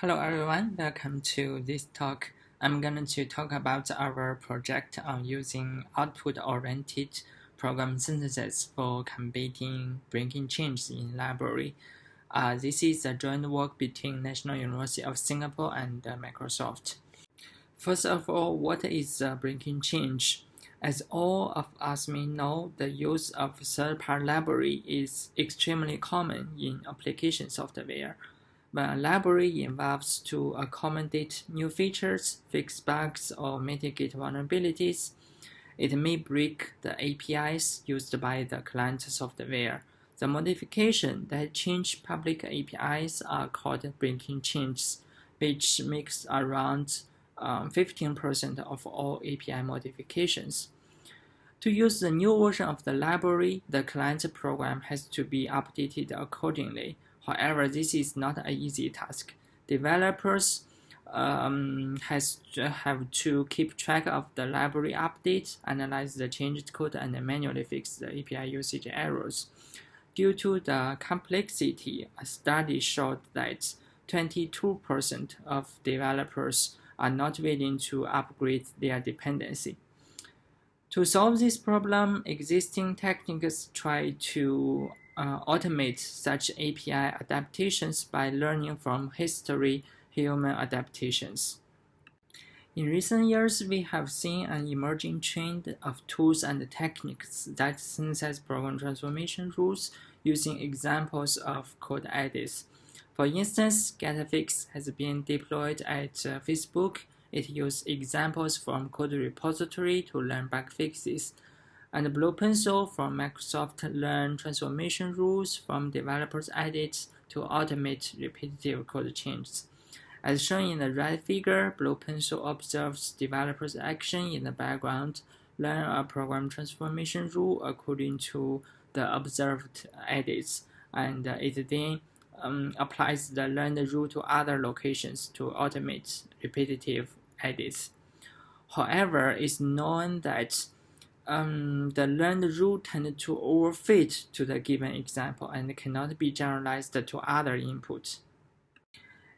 Hello everyone, welcome to this talk. I'm going to talk about our project on using output-oriented program synthesis for combating breaking changes in library. This is a joint work between National University of Singapore and Microsoft. First of all, what is breaking change? As all of us may know, the use of third-party library is extremely common in application software. When a library evolves to accommodate new features, fix bugs, or mitigate vulnerabilities, it may break the APIs used by the client software. The modifications that change public APIs are called breaking changes, which makes around 15% of all API modifications. To use the new version of the library, the client program has to be updated accordingly. However, this is not an easy task. Developers have to keep track of the library updates, analyze the changed code, and manually fix the API usage errors. Due to the complexity, a study showed that 22% of developers are not willing to upgrade their dependency. To solve this problem, existing techniques try to automate such API adaptations by learning from history human adaptations. In recent years, we have seen an emerging trend of tools and techniques that synthesize program transformation rules using examples of code edits. For instance, APIfix has been deployed at Facebook. It uses examples from code repository to learn bug fixes, and Blue Pencil from Microsoft learn transformation rules from developers' edits to automate repetitive code changes. As shown in the right figure, Blue Pencil observes developers' action in the background, learn a program transformation rule according to the observed edits, and it then applies the learned rule to other locations to automate repetitive edits. However, it's known that the learned rule tends to overfit to the given example and cannot be generalized to other inputs.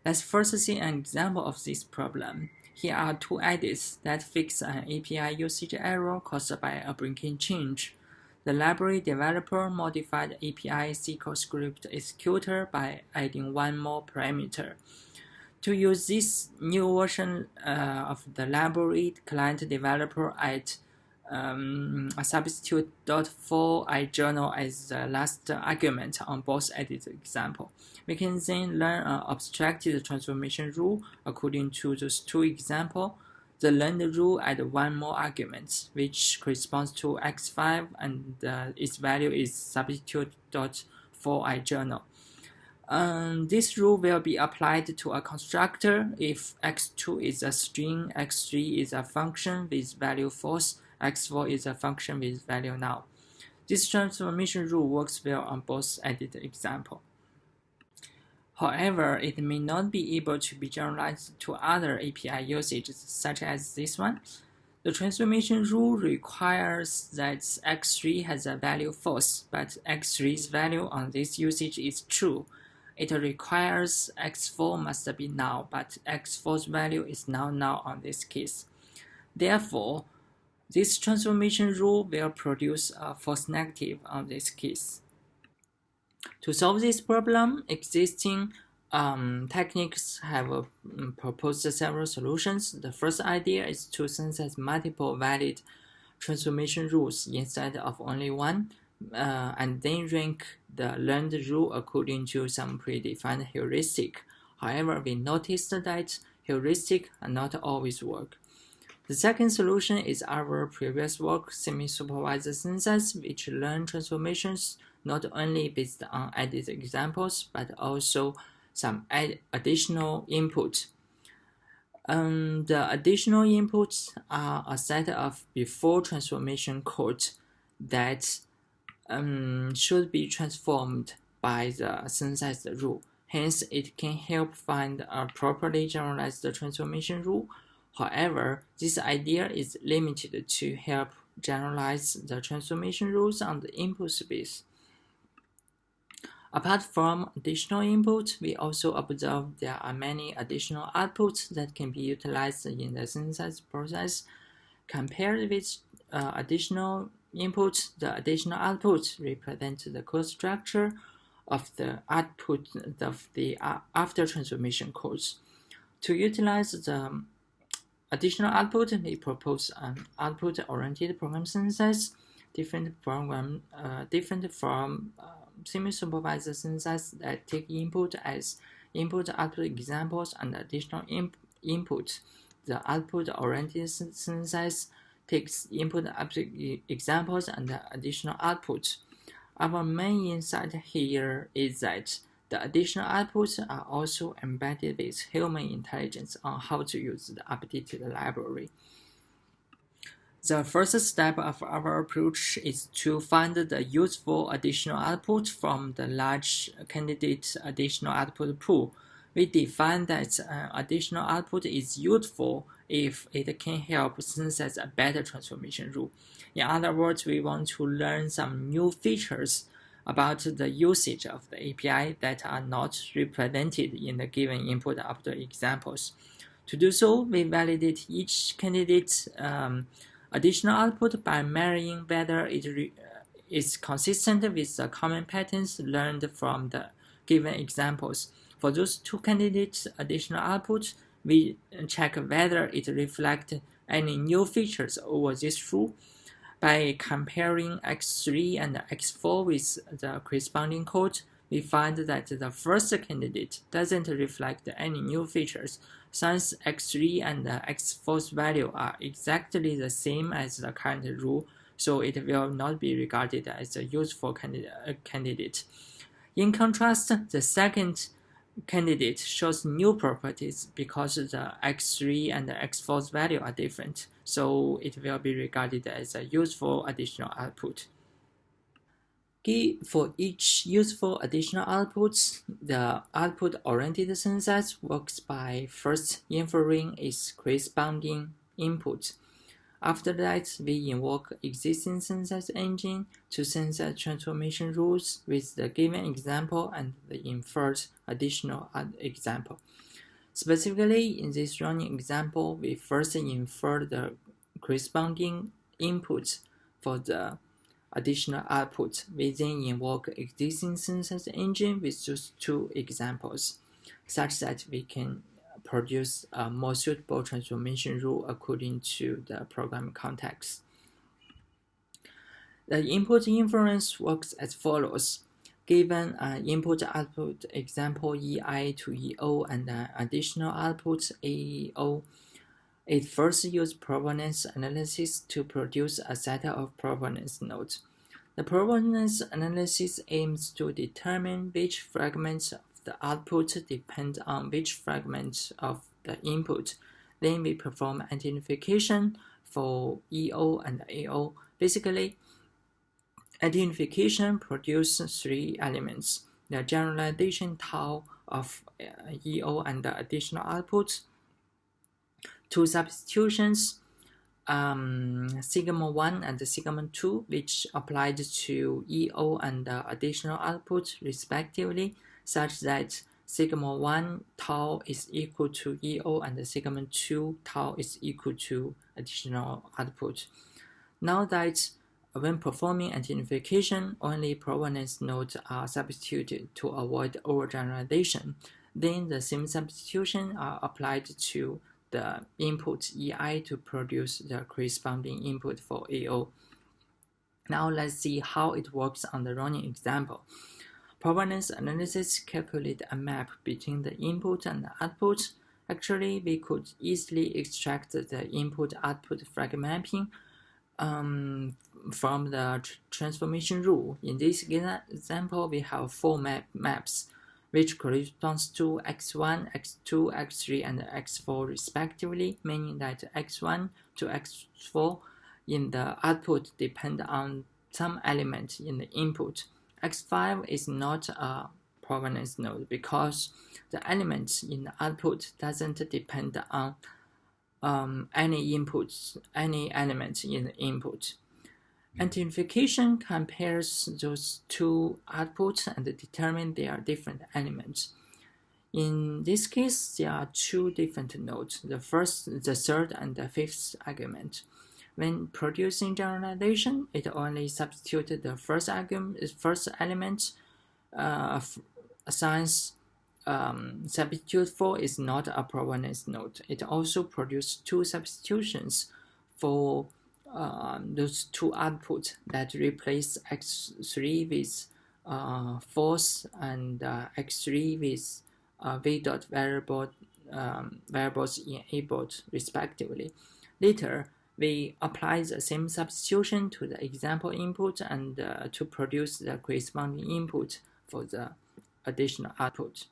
Let's first see an example of this problem. Here are two edits that fix an API usage error caused by a breaking change. The library developer modified API SQL script executor by adding one more parameter. To use this new version of the library, client developer add a substitute .for ijournal as the last argument on both edit example. We can then learn an abstracted transformation rule according to those two examples. The learned rule add one more argument, which corresponds to x5, and its value is substitute.for ijournal. This rule will be applied to a constructor if x2 is a string, x3 is a function with value false, x4 is a function with value null. This transformation rule works well on both edit examples. However, it may not be able to be generalized to other API usages, such as this one. The transformation rule requires that x3 has a value false, but x3's value on this usage is true. It requires x4 must be null, but x4's value is now null on this case. Therefore, this transformation rule will produce a false negative on this case. To solve this problem, existing techniques have proposed several solutions. The first idea is to synthesize multiple valid transformation rules instead of only one, and then rank the learned rule according to some predefined heuristic. However, we noticed that heuristics not always work. The second solution is our previous work, semi-supervised synthesis, which learn transformations not only based on edit examples, but also some additional input. The additional inputs are a set of before transformation code that should be transformed by the synthesized rule. Hence, it can help find a properly generalized transformation rule. However, this idea is limited to help generalize the transformation rules on the input space. Apart from additional input, we also observe there are many additional outputs that can be utilized in the synthesis process. Compared with additional inputs, the additional outputs represent the code structure of the output of the after transformation codes. To utilize the additional output, we propose an output-oriented program synthesis, different from semi-supervised synthesis that take input as input-output examples and additional input. The output-oriented synthesis takes input-output examples and additional output. Our main insight here is that the additional outputs are also embedded with human intelligence on how to use the updated library. The first step of our approach is to find the useful additional output from the large candidate additional output pool. We define that additional output is useful if it can help synthesize a better transformation rule. In other words, we want to learn some new features about the usage of the API that are not represented in the given input-output examples. To do so, we validate each candidate's additional output by marrying whether it is consistent with the common patterns learned from the given examples. For those two candidates' additional outputs, we check whether it reflects any new features over this rule. By comparing x3 and x4 with the corresponding code, we find that the first candidate doesn't reflect any new features, since x3 and x4's value are exactly the same as the current rule, so it will not be regarded as a useful candidate. In contrast, the second candidate shows new properties because the x3 and the x4's value are different, so it will be regarded as a useful additional output. For each useful additional outputs, the output-oriented synthesis works by first inferring its corresponding input. After that, we invoke existing synthesis engine to synthesize transformation rules with the given example and the inferred additional example. Specifically, in this running example, we first infer the corresponding inputs for the additional output. We then invoke existing synthesis engine with those two examples, such that we can produce a more suitable transformation rule according to the program context. The input inference works as follows. Given an input-output example EI to EO and an additional output AEO, it first uses provenance analysis to produce a set of provenance nodes. The provenance analysis aims to determine which fragments of the output depend on which fragments of the input. Then we perform anti-unification for EO and AO. Basically, anti-unification produces three elements: the generalization tau of EO and the additional outputs, two substitutions, sigma 1 and sigma 2, which applied to EO and the additional output respectively, such that sigma 1 tau is equal to EO and sigma 2 tau is equal to additional output. Now that when performing anti-unification, only provenance nodes are substituted to avoid overgeneralization. Then the same substitution are applied to the input EI to produce the corresponding input for AO. Now let's see how it works on the running example. Provenance analysis calculates a map between the input and the output. Actually, we could easily extract the input-output fragment mapping from the transformation rule. In this example, we have four maps, which corresponds to x1, x2, x3, and x4 respectively, meaning that x1 to x4 in the output depend on some element in the input. x5 is not a provenance node because the element in the output doesn't depend on any element in the input. Anti-unification compares those two outputs and determines their different elements. In this case, there are two different nodes, the first, the third, and the fifth argument. When producing generalization, it only substitutes the first element. Assigns substitute for is not a provenance node. It also produces two substitutions for those two outputs that replace x3 with false and x3 with v dot variables enabled respectively. Later, we apply the same substitution to the example input and to produce the corresponding input for the additional output.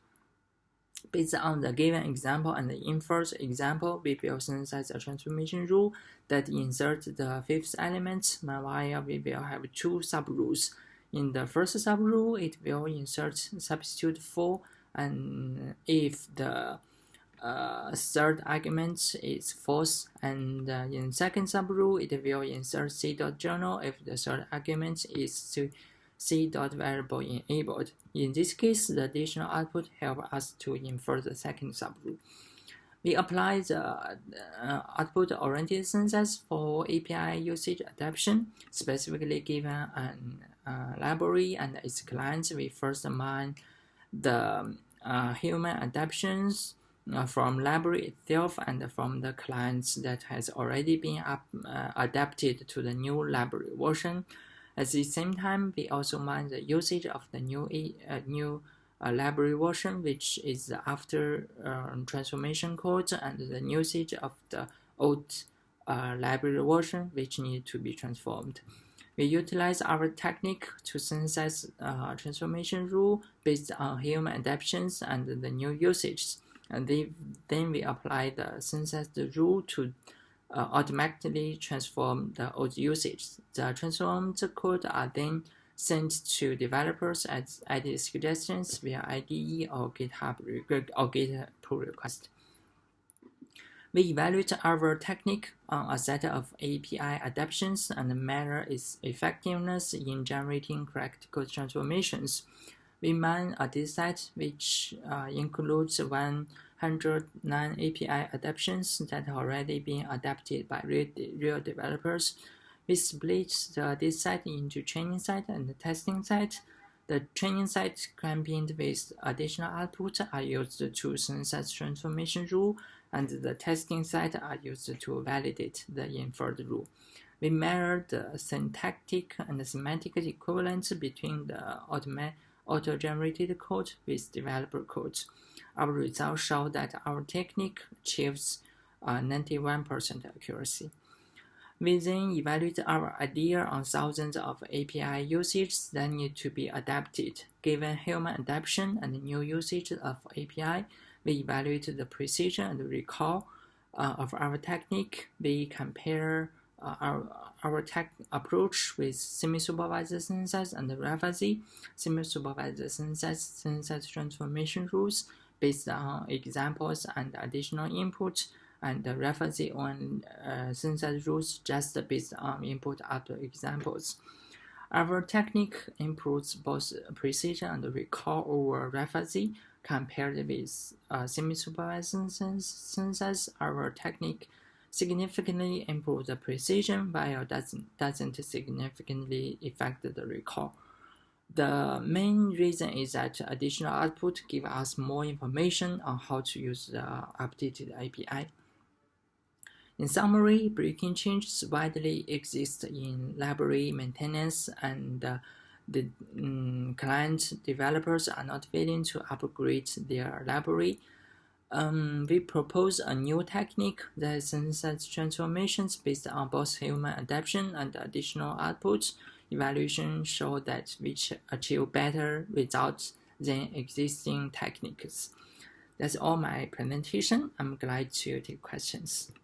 Based on the given example and the inferred example, we will synthesize a transformation rule that inserts the fifth element, while we will have two subrules. In the first subrule, it will insert substitute for, and if the third argument is false, and in second subrule, it will insert c.journal if the third argument is c.variable enabled. In this case, the additional output helps us to infer the second subrule. We apply the output-oriented synthesis for API usage adaptation. Specifically given an library and its clients, we first mine the human adaptations from library itself and from the clients that has already been adapted to the new library version. At the same time, we also mine the usage of the new library version, which is after transformation code, and the usage of the old library version, which need to be transformed. We utilize our technique to synthesize transformation rule based on human adaptations and the new usages. And then we apply the synthesized rule to automatically transform the old usage. The transformed code are then sent to developers as edit suggestions via IDE or GitHub or Git pull request. We evaluate our technique on a set of API adaptations and measure its effectiveness in generating correct code transformations. We mine a dataset which includes 109 API adaptations that have already been adapted by real developers. We split the dataset into training set and the testing set. The training set combined with additional output are used to synthesize transformation rule, and the testing set are used to validate the inferred rule. We measure the syntactic and semantic equivalence between the auto-generated code with developer code. Our results show that our technique achieves 91% accuracy. We then evaluate our idea on thousands of API usages that need to be adapted. Given human adaptation and new usage of API, we evaluate the precision and recall of our technique. We compare our tech approach with semi-supervised synthesis and RFC. Semi-supervised synthesis transformation rules based on examples and additional input, and the RFC on synthesis rules just based on input-output examples. Our technique improves both precision and recall over RFC. Compared with semi-supervised synthesis, our technique significantly improves the precision while doesn't significantly affect the recall. The main reason is that additional output gives us more information on how to use the updated API. In summary, breaking changes widely exist in library maintenance, and the client developers are not willing to upgrade their library. We propose a new technique that synthesizes transformations based on both human adaptation and additional outputs. Evaluation show that we achieve better results than existing techniques. That's all my presentation. I'm glad to take questions.